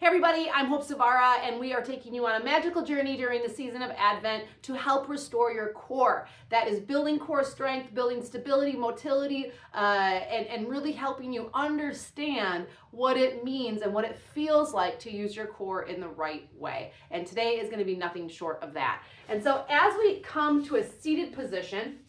Hey everybody, I'm Hope Savara, and we are taking you on a magical journey during the season of Advent to help restore your core. That is building core strength, building stability, motility, and really helping you understand what it means and what it feels like to use your core in the right way. And today is going to be nothing short of that. And so as we come to a seated position,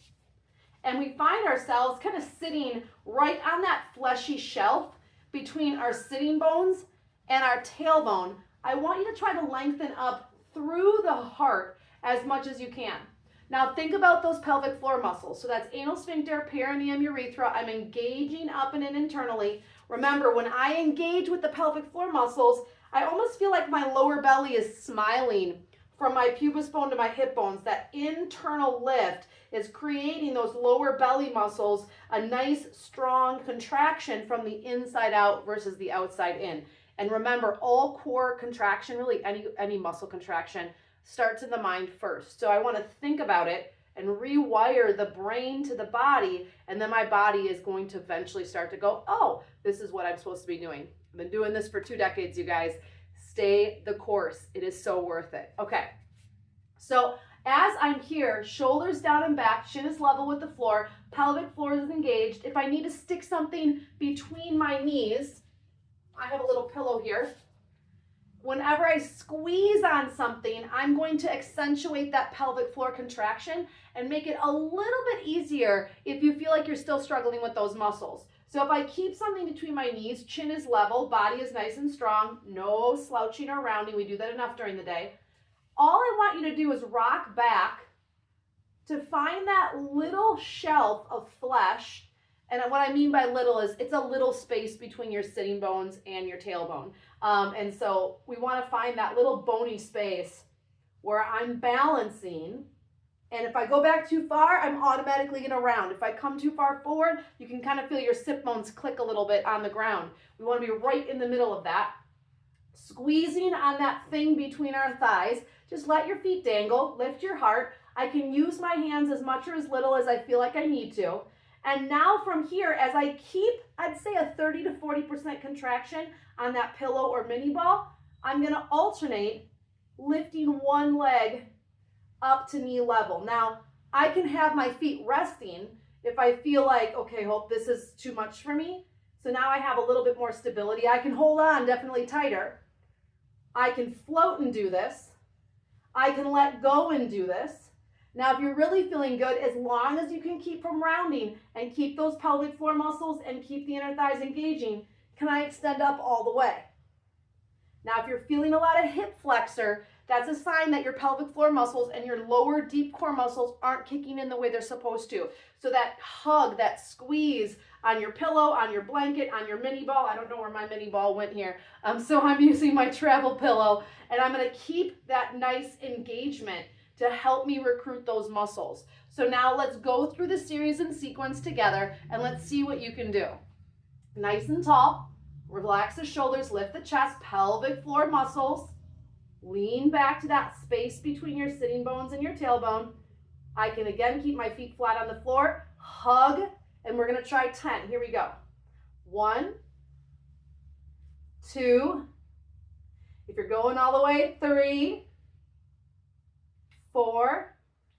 and we find ourselves kind of sitting right on that fleshy shelf between our sitting bones and our tailbone, I want you to try to lengthen up through the heart as much as you can. Now think about those pelvic floor muscles. So that's anal sphincter, perineum, urethra. I'm engaging up and in internally. Remember, when I engage with the pelvic floor muscles, I almost feel like my lower belly is smiling from my pubis bone to my hip bones. That internal lift is creating those lower belly muscles, a nice strong contraction from the inside out versus the outside in. And remember, all core contraction, really any muscle contraction, starts in the mind first. So I want to think about it and rewire the brain to the body, and then my body is going to eventually start to go, oh, this is what I'm supposed to be doing. I've been doing this for 2 decades, you guys. Stay the course. It is so worth it. Okay. So as I'm here, shoulders down and back, chin is level with the floor, pelvic floor is engaged. If I need to stick something between my knees, I have a little pillow here. Whenever I squeeze on something, I'm going to accentuate that pelvic floor contraction and make it a little bit easier if you feel like you're still struggling with those muscles. So if I keep something between my knees, chin is level, body is nice and strong, no slouching or rounding. We do that enough during the day. All I want you to do is rock back to find that little shelf of flesh. And what I mean by little is it's a little space between your sitting bones and your tailbone. And so we want to find that little bony space where I'm balancing. And if I go back too far, I'm automatically going to round. If I come too far forward, you can kind of feel your sit bones click a little bit on the ground. We want to be right in the middle of that. Squeezing on that thing between our thighs. Just let your feet dangle, lift your heart. I can use my hands as much or as little as I feel like I need to. And now from here, as I keep, I'd say a 30 to 40% contraction on that pillow or mini ball, I'm going to alternate lifting one leg up to knee level. Now, I can have my feet resting if I feel like, okay, Hope, this is too much for me. So now I have a little bit more stability. I can hold on definitely tighter. I can float and do this. I can let go and do this. Now, if you're really feeling good, as long as you can keep from rounding and keep those pelvic floor muscles and keep the inner thighs engaging, can I extend up all the way? Now, if you're feeling a lot of hip flexor, that's a sign that your pelvic floor muscles and your lower deep core muscles aren't kicking in the way they're supposed to. So that hug, that squeeze on your pillow, on your blanket, on your mini ball. I don't know where my mini ball went here. So I'm using my travel pillow, and I'm going to keep that nice engagement to help me recruit those muscles. So now let's go through the series and sequence together, and let's see what you can do. Nice and tall. Relax the shoulders, lift the chest, pelvic floor muscles. Lean back to that space between your sitting bones and your tailbone. I can again keep my feet flat on the floor. Hug, and we're going to try 10. Here we go. 1, 2. If you're going all the way, 3, 4.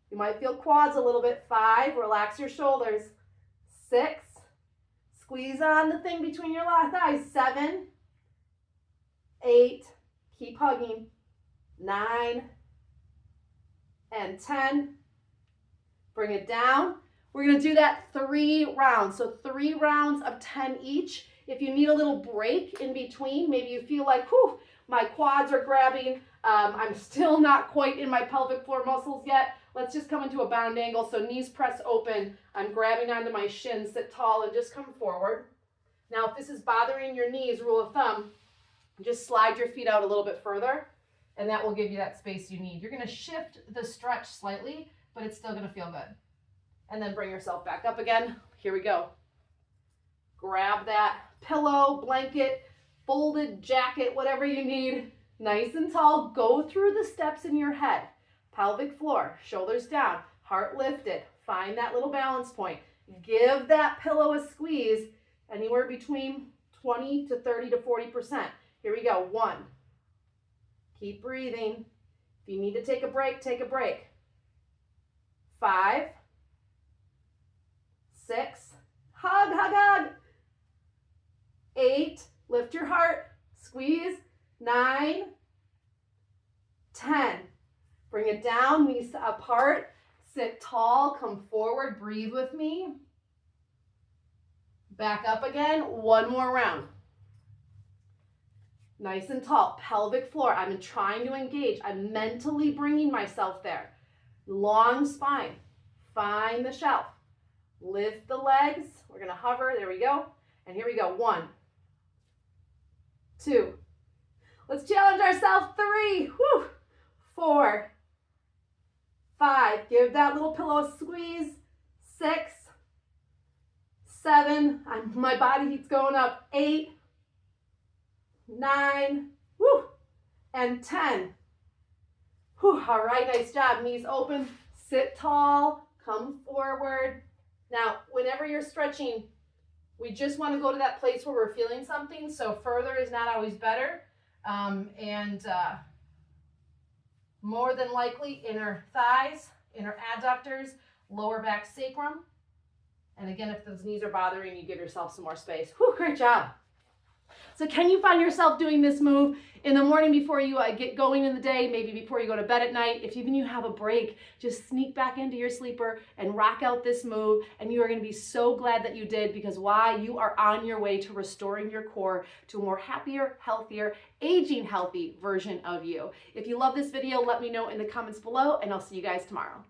You might feel quads a little bit. 5. Relax your shoulders. 6. Squeeze on the thing between your thighs. 7, 8. Keep hugging. 9 and 10. Bring it down. We're going to do that 3 rounds. So 3 rounds of 10 each. If you need a little break in between, maybe you feel like, whew, my quads are grabbing. I'm still not quite in my pelvic floor muscles yet. Let's just come into a bound angle. So knees press open. I'm grabbing onto my shins, sit tall, and just come forward. Now, if this is bothering your knees, rule of thumb, just slide your feet out a little bit further, and that will give you that space you need. You're going to shift the stretch slightly, but it's still going to feel good. And then bring yourself back up again. Here we go. Grab that pillow, blanket, folded jacket, whatever you need. Nice and tall. Go through the steps in your head. Pelvic floor, shoulders down, heart lifted. Find that little balance point. Give that pillow a squeeze, anywhere between 20 to 30 to 40%. Here we go. 1, Keep breathing. If you need to take a break, take a break. 5, 6, hug, hug, hug. 8, lift your heart, squeeze. 9, 10. Bring it down, knees apart. Sit tall, come forward, breathe with me. Back up again, one more round. Nice and tall, pelvic floor. I'm trying to engage. I'm mentally bringing myself there. Long spine, find the shelf. Lift the legs, we're gonna hover, there we go. And here we go, 1, 2. Let's challenge ourselves, 3, whew, 4, 5, give that little pillow a squeeze, 6, 7, my body heat's going up, 8, 9, whew, and 10. Whew, all right, nice job. Knees open, sit tall, come forward. Now, whenever you're stretching, we just want to go to that place where we're feeling something, so further is not always better. More than likely, inner thighs, inner adductors, lower back sacrum. And again, if those knees are bothering you, give yourself some more space. Whew, great job. So can you find yourself doing this move in the morning before you get going in the day, maybe before you go to bed at night? If even you have a break, just sneak back into your sleeper and rock out this move, and you are going to be so glad that you did, because why? You are on your way to restoring your core to a more happier, healthier, aging healthy version of you. If you love this video, let me know in the comments below, and I'll see you guys tomorrow.